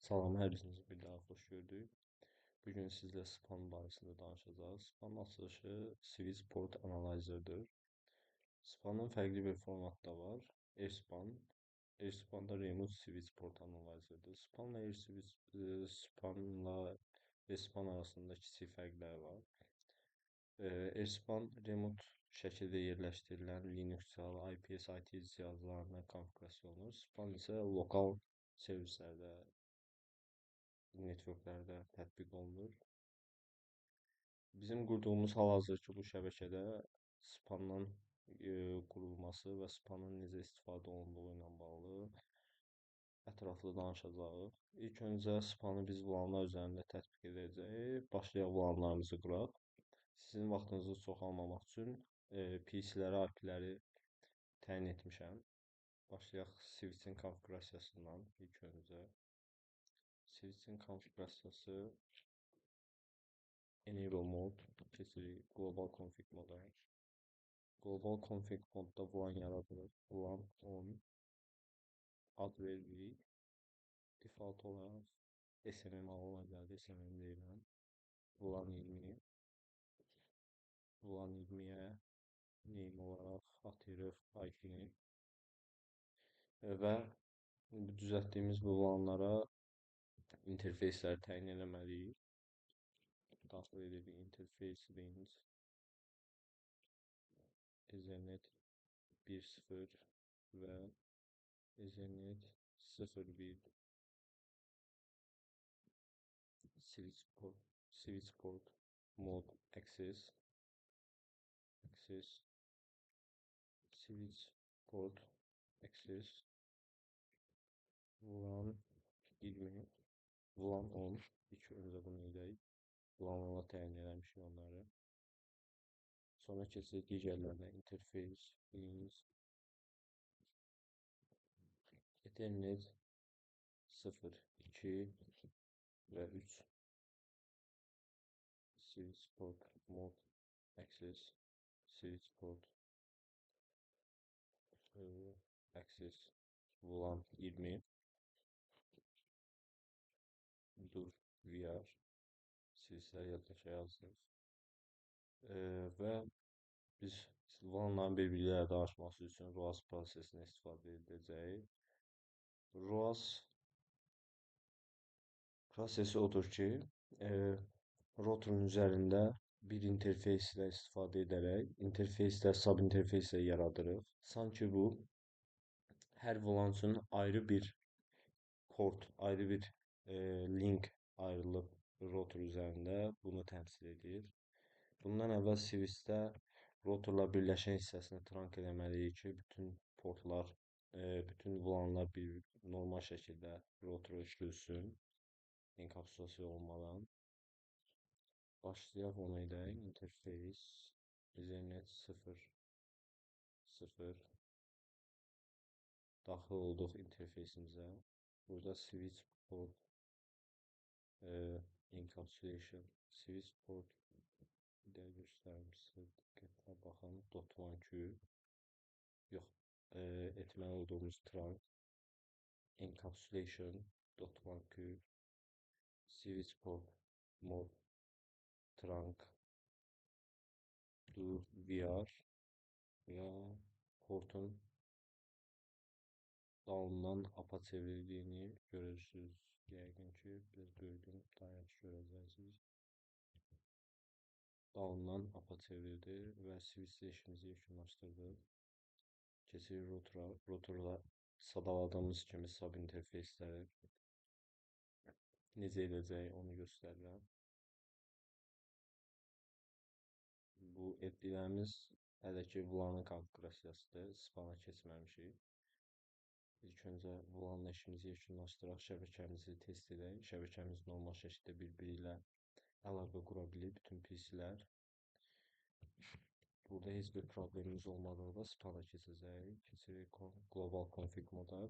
Salam, hər birinizi bir daha xoş gördük. Bugün sizlə spam barəsində danışacağıq. Spam açılışı Switch Port Analyzer-dır. Spamın fərqli bir formatda var. RSpam. RSpam da Remote Switch Port Analyzer-dır. Spamla RSpam arasında kiçik fərqlər var. RSpam remote şəkildə yerləşdirilən Linux-cal, IPS, IT cihazlarına konfigurasiya olunur. Spam isə lokal servislərdə networklərdə tətbiq olunur. Bizim qurduğumuz hal-hazırki bu şəbəkədə spamdan qurulması və spamın necə istifadə olunduğu ilə bağlı ətraflı danışacağıq. İlk öncə spamı biz VLAN-lar üzərində tətbiq edəcəyik. Başlayaq VLAN-larımızı quraq. Sizin vaxtınızı çox almamaq üçün PC-lərə IP-ləri təyin etmişəm. Başlayaq switch-in konfigurasiyasından ilk öncə. Switch-in konfigurasiyası Enable mode keçirik Global config moda. Global config modda VLAN yaradırıq. VLAN 10 ad veririk. Default olaraq SMM alına gəldi. SMM deyiləm. VLAN 20. VLAN 20-yə name olaraq atırıq IP-ni. Və düzəltdiyimiz bu VLAN-lara interfeysləri təyin eləməliyik. Daxil edirik interface range Ethernet 1.0 və Ethernet 0.1 switch port mode access switch port access VLAN 20 VLAN 10 ilk öncə bunu edək. VLAN 10'a təyin eləmişik onları. Sonra keçək digərlərinə interface range Ethernet 0, 2 və 3 switch port mode access switch port access VLAN 20 dur VR switchlər yaddaşa yazırıq. Və biz VLAN-ların bir-birləri danışması üçün ROAS prosesini istifadə edəcəyik. ROAS prosesi odur ki, routerun üzərində bir interfeyslə istifadə edərək interfeyslə sub-interfeyslə yaradırıq. Sanki bu hər VLAN üçün ayrı bir port, ayrı bir link ayrılıb router üzərində bunu təmsil edir. Bundan əvvəl switchdə routerla birləşən hissəsini trunk eləməliyik ki, bütün portlar, bütün VLAN-lar bir normal şəkildə routerə ötürülsün, enkapsulyasiya olmadan. Başlayaq onu edək. Interface Ethernet 0 0 daxil olduq interfeysimizə. Burada switch port encapsulation switch port də göstərim sizə, diqqətlə baxın. .1Q yox, etməli olduğumuz trunk encapsulation .1Q switch port mode trunk dur VR və portun down'dan up'a çevrildiyini görürsünüz. Yəqin ki, biraz böyüdüm, daha yaxşı görəcəksiniz. Down'dan up'a çevrildi və switchlə işimizi yekunlaşdırdıq. Keçirik router'a. Router'la sadaladığımız kimi sub interfeysləri necə edəcək onu göstərirəm. Bu etdiyimiz hələ ki VLAN-ın konfigurasiyasıdır. Spana keçməmişik. İlk öncə VLAN-la işimizi yekunlaşdıraq, şəbəkəmizi test edək. Şəbəkəmiz normal şəkildə bir-biri ilə əlaqə qura bilir bütün PC-lər. Burada heç bir problemimiz olmadıqda spana keçəcəyik. Keçirik Global config moda.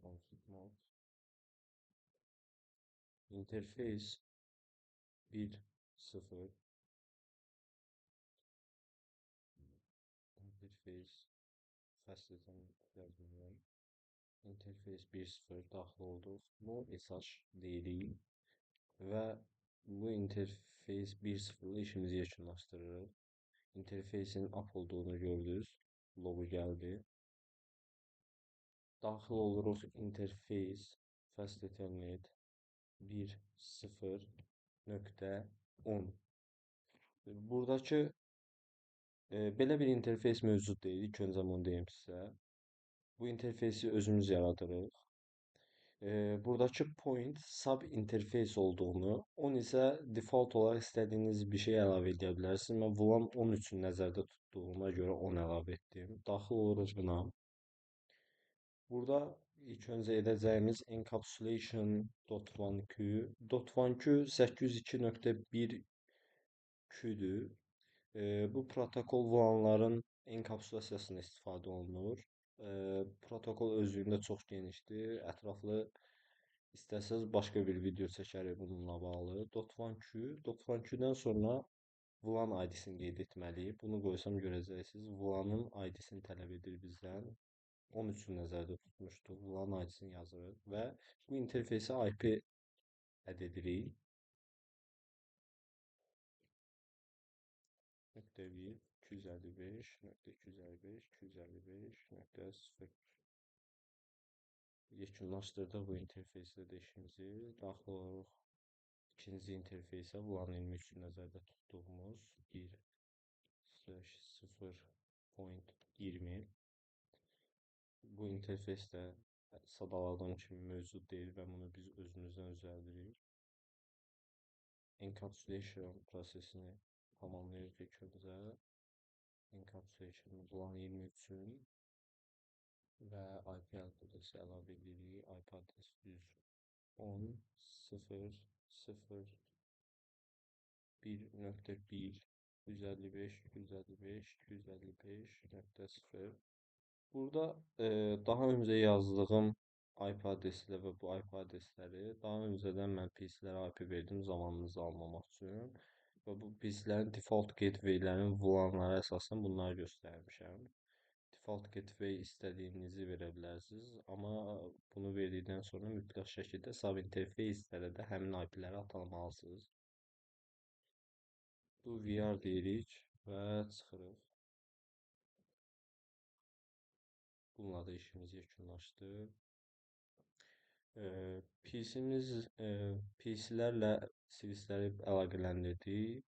Config mod. Interface 1.0 interface fəsildən yazmıyorum. interface 1.0 daxil olduq. Bu mesaj deyirik və bu interface 1.0 ilə işimizi yekunlaşdırırıq. İnterfeysin up olduğunu gördünüz. Logo gəldi. Daxil oluruq interface fast ethernet 1.0.10. Buradakı belə bir interfeys mövcud deyil. İlk öncə bunu deyim sizə. Bu interfeysi özümüz yaradırıq. Buradakı point sub interface olduğunu, on isə default olaraq istədiyiniz bir şey əlavə edə bilərsiniz. Mən VLAN 10 üçün nəzərdə tutduğuma görə 10 əlavə etdim. Daxil oluruq buna. Burada ilk öncə edəcəyimiz encapsulation.1q. .1q 802.1q-dür. Bu protokol VLAN-ların enkapsulyasiyasında istifadə olunur. Protokol özlüyündə çox genişdir. Ətraflı istəsəz başqa bir video çəkərik bununla bağlı. .1q, .1q-dən sonra VLAN ID-sini qeyd etməliyik. Bunu qoysam görəcəksiniz. VLAN-ın ID-sini tələb edir bizdən. Onun üçün nəzərdə tutmuşduq. VLAN ID-sini yazırıq və bu interfeysə IP əd edirik. .1 255.255.255.0 yekunlaşdırdıq bu interfeysdə də işimizi. Daxil oluruq ikinci interfeysə. VLAN 23 üçün nəzərdə tutduğumuz 1/0.20. Bu interfeys də sadaladığım kimi mövcud deyil və bunu biz özümüzdən düzəldirik. Encapsulation prosesini tamamlayırıq ilk öncə. Encapsulation VLAN 23 üçün və IP adresi əlavə edirik. IP adresi 110.0.1.1 255.255.255.0. Burada daha öncə yazdığım IP adresləri və bu IP adresləri daha öncədən mən PC-lərə IP verdim zamanınızı almamaq üçün və bu PC-lərin default gateway-lərin VLAN-lara əsasən bunları göstərmişəm. Default gateway istədiyinizi verə bilərsiniz, amma bunu verdikdən sonra mütləq şəkildə sub interfeyslərə də həmin IP-ləri atamalısınız. Bu VR deyirik və çıxırıq. Bununla da işimiz yekunlaşdı. PC-lərlə switchləri əlaqələndirdik.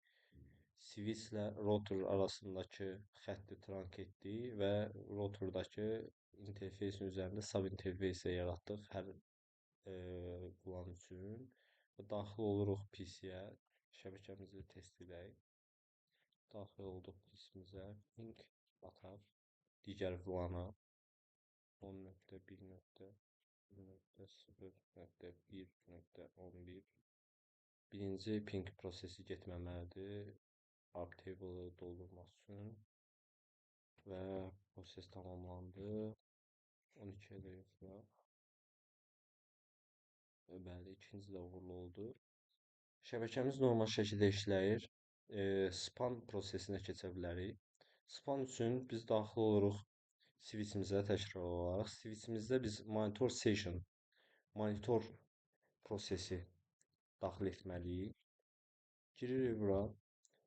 Switchlə router arasındakı xətti trunk etdik və routerdakı interfeysin üzərində sub interfeysə yaratdıq hər VLAN üçün. Daxil oluruq PC-yə, şəbəkəmizi test edək. Daxil olduq PC-mizə, ping ataq digər VLAN-a 10.1.0.1.11. Birinci ping prosesi getməməlidir. Arc table-ı doldurmaq üçün və proses tamamlandı. 12-yə də yoxlayaq. Bəli, ikinci də uğurlu oldu. Şəbəkəmiz normal şəkildə işləyir. Span prosesinə keçə bilərik. Span üçün biz daxil oluruq switchimizə təkrar olaraq. Switchimizdə biz monitor session, monitor prosesi daxil etməliyik. Giririk bura.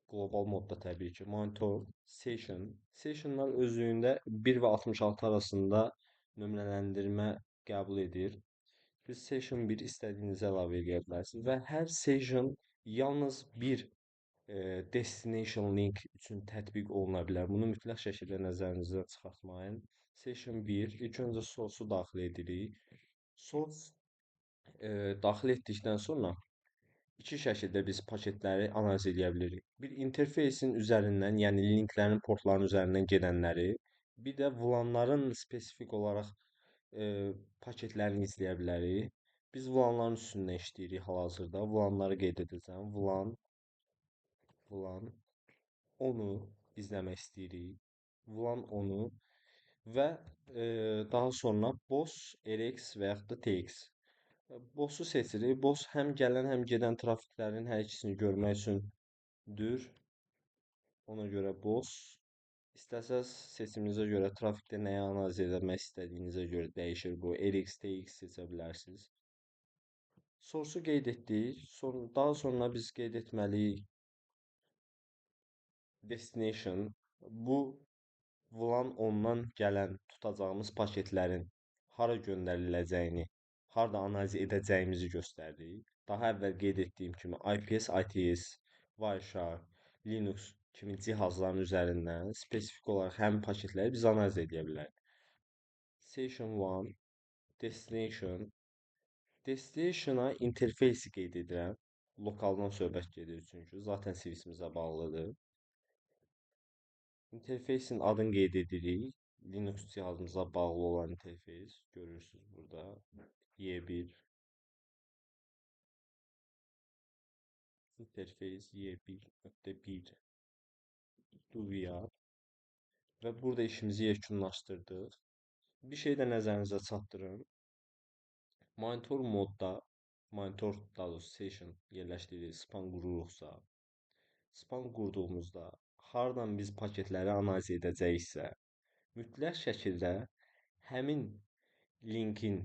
Qlobal modda təbii ki. Monitor, session. Sessionlar özlüyündə 1 və 66 arasında nömrələndirmə qəbul edir. Biz session 1 istədiyinizi əlavə edə bilərsiniz və hər session yalnız bir destination link üçün tətbiq oluna bilər. Bunu mütləq şəkildə nəzərinizdən çıxartmayın. Session 1 ilk öncə source-u daxil edirik. Source daxil etdikdən sonra iki şəkildə biz paketləri analiz edə bilirik. Bir interfeysin üzərindən, yəni linklərin, portların üzərindən gedənləri, bir də VLAN-ların spesifik olaraq paketlərini izləyə bilərik. Biz VLAN-ların üstündə işləyirik hal-hazırda. VLAN-ları qeyd edəcəm. VLAN onu izləmək istəyirik. VLAN onu və daha sonra BOS, RX və yaxud da TX. BOS-u seçirik. BOS həm gələn, həm gedən trafiklərin hər ikisini görmək üçündür. Ona görə BOS İstəsəz seçiminizə görə trafikdə nəyi analiz etmək istədiyinizə görə dəyişir bu. RX, TX seçə bilərsiniz. Source-u qeyd etdik. Daha sonra biz qeyd etməliyik destination. Bu Vulan ondan gələn tutacağımız paketlərin hara göndəriləcəyini, harda analiz edəcəyimizi göstərir. Daha əvvəl qeyd etdiyim kimi IPS, ITS, Wireshark, Linux kimi cihazların üzərindən spesifik olaraq həmin paketləri biz analiz edə bilərik. Session 1, Destination. Destinationa interfeysi qeyd edirəm. Lokaldan söhbət gedir çünki zaten switchimizə bağlıdır. İnterfeysin adını qeyd edirik. Linux cihazımıza bağlı olan interfeys görürsünüz burada. Y1 interfeys Y1.1 Duvia və burada işimizi yekunlaşdırdıq. Bir şey də nəzərinizə çatdırım. Monitor modda, monitor daha doğrusu session yerləşdiririk, span qururuqsa, span qurduğumuzda hardan biz paketləri analiz edəcəyiksə, mütləq şəkildə həmin linkin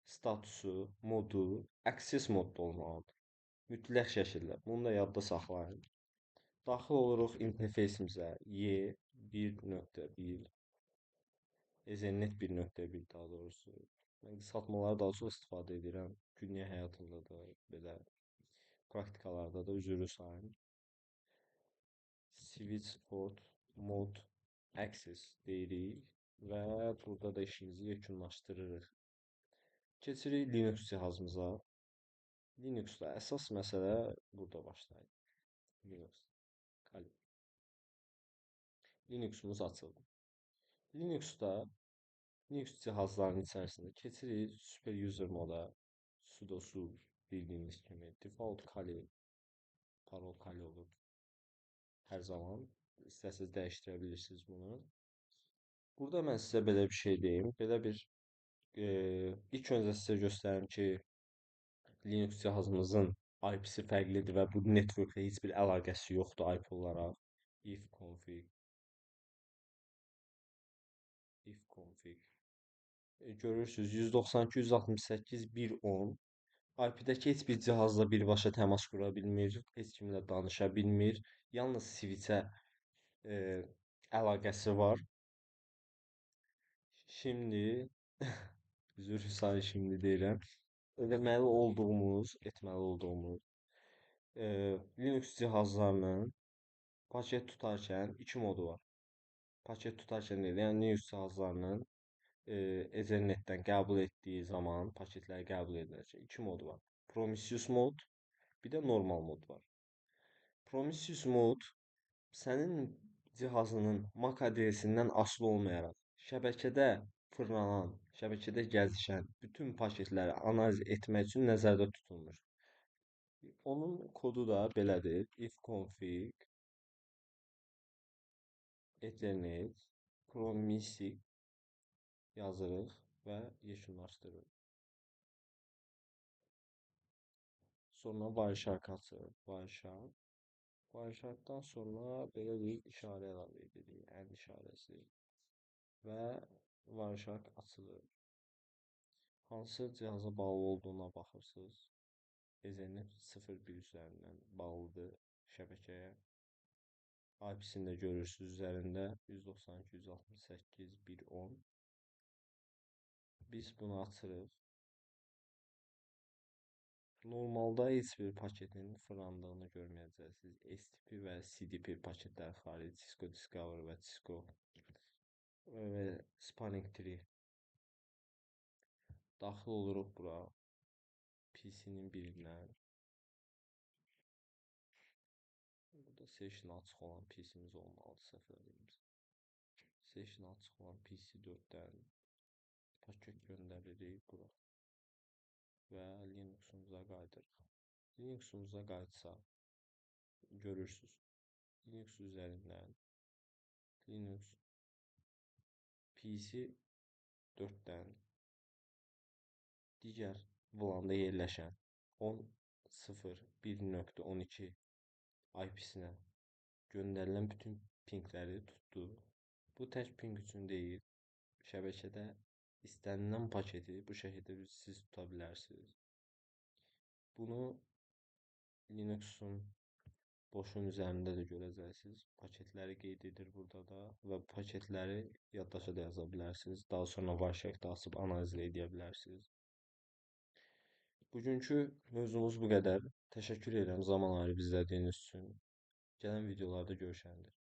statusu, modu access modda olmalıdır. Mütləq şəkildə. Bunu da yadda saxlayın. Daxil oluruq interfeysimizə Y1.1 Ethernet 1.1 daha doğrusu. Mən qısaltmaları daha çox istifadə edirəm. Günlük həyatımda da belə praktikalarda da üzrü sayın. Switch port mod access deyirik və burada da işimizi yekunlaşdırırıq. Keçirik Linux cihazımıza. Linuxda əsas məsələ burada başlayır. Linuxumuz açıldı. Linux cihazlarının içərisində keçirik super user moda. Sudosu bildiyiniz kimi default kali, parol kali olur. Hər zaman istəsəz dəyişdirə bilirsiniz bunu. Burada mən sizə belə bir şey deyim. İlk öncə sizə göstərim ki, Linux cihazımızın IP-si fərqlidir və bu networklə heç bir əlaqəsi yoxdur IP olaraq. Ifconfig. Görürsünüz 192.168.1.10 IP-dəki heç bir cihazla birbaşa təmas qura bilmir, heç kimlə danışa bilmir. Yalnız switch-ə əlaqəsi var. Şimdi üzr sayı şimdi deyirəm. Etməli olduğumuz Linux cihazlarının paket tutarkən iki modu var. Paket tutarkən deyil, yəni Linux cihazlarının Ethernetdən qəbul etdiyi zaman paketləri qəbul ediləcək iki modu var. Promiscuous mod, bir də normal mod var. Promiscuous mod sənin cihazının MAC adresindən asılı olmayaraq şəbəkədə fırlanan, şəbəkədə gəzişən bütün paketləri analiz etmək üçün nəzərdə tutulmur. Onun kodu da belədir. Ifconfig Ethernet Promiscuous yazırıq və yekunlaşdırırıq. Sonra Wireshark açırıq. Wiresharkdan sonra belə bir işarə əlavə edirik. And işarəsi. Və Wireshark açılır. Hansı cihaza bağlı olduğuna baxırsınız. Ethernet 01 üzərindən bağlıdır şəbəkəyə. IP-sini də görürsünüz üzərində 192.168.1.10. Biz bunu açırıq. Normalda heç bir paketin fırlandığını görməyəcəksiniz. STP və CDP paketlər xaric, Cisco Discover və Cisco Spanning Tree. Daxil oluruq bura. PC-nin birindən. Burada session açıq olan PC-miz olmalıdır, səhv eləmirəmsə. Session açıq olan PC 4-dən paket göndəririk bura. Və Linuxumuza qayıdırıq. Linuxumuza qayıtsaq, görürsünüz. Linux üzərindən Linux PC 4-dən digər vulanda yerləşən 10.0.1.12 IP-sinə göndərilən bütün pingləri tutdu Bu tək ping üçün deyil. Şəbəkədə istənilən paketi bu şəkildə siz tuta bilərsiniz. Bunu Linux'un boşun üzərində də görəcəksiniz. Paketləri qeyd edir burada da və paketləri yaddaşa da yaza bilərsiniz. Daha sonra Wireshark-da açıb analiz edə bilərsiniz. Bugünkü mövzumuz bu qədər. Təşəkkür edirəm zaman ayırıb izlədiyiniz üçün. Gələn videolarda görüşərik.